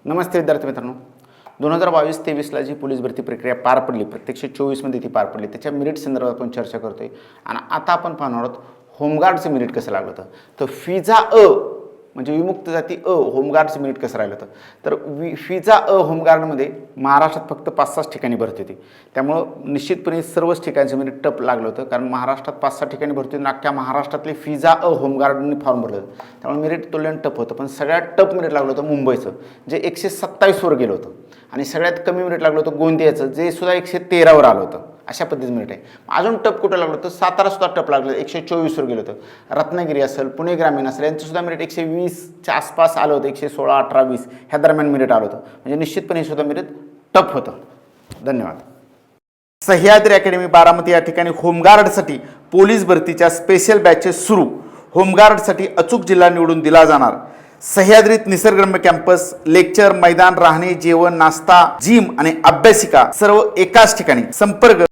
नमस्ते विद्यार्थी मित्रांनो, 2022-23ला जी पोलीस भरती प्रक्रिया पार पडली, प्रत्यक्ष 24मध्ये ती पार पडली, त्याच्या मेरिट संदर्भात आपण चर्चा करतोय. आणि आता आपण पाहणार आहोत होमगार्डचं मेरिट कसं लागलं होतं. तर फिजा अ म्हणजे विमुक्त जाती अ होमगार्डचं मेरिट कसं राहिलं होतं. तर फिजा अ होमगार्डमध्ये महाराष्ट्रात फक्त 5-6 ठिकाणी भरती होती. त्यामुळं निश्चितपणे सर्वच ठिकाणचं मेरिट टप लागलं होतं, कारण महाराष्ट्रात 5-6 ठिकाणी भरती होती. अख्ख्या महाराष्ट्रातले फिजा अ होमगार्डने फॉर्म भरलं होतं. त्यामुळे मेरिट तुलनेने टप होतं. पण सगळ्यात टप मेरिट लागलं होतं मुंबईचं, जे 127वर गेलं होतं. आणि सगळ्यात कमी मेरिट लागलं होतं गोंदियाचं, जे सुद्धा 113वर आलं होतं. अशा पद्धतीचं मेरिट आहे. अजून टप कुठं लागलं होतं, सातारासुद्धा टप लागलं, 124वर गेलं होतं. रत्नागिरी असेल, पुणे ग्रामीण असेल, यांचंसुद्धा मेरिट 120च्या आसपास आलं होतं. 116, 18, 20 ह्या दरम्यान मेरिट आलं होतं. म्हणजे निश्चितपणे सुद्धा मेरिट टप होतं. धन्यवाद. सह्याद्री अकॅडमी बारामती या ठिकाणी होमगार्डसाठी पोलीस भरतीच्या स्पेशल बॅचेस सुरू. होमगार्डसाठी अचूक जिल्हा निवडून दिला जाणार. सह्याद्रीत निसर्गरम्य कॅम्पस, लेक्चर, मैदान, राहणे, जेवण, नाश्ता, जिम आणि अभ्यासिका सर्व एकाच ठिकाणी. संपर्क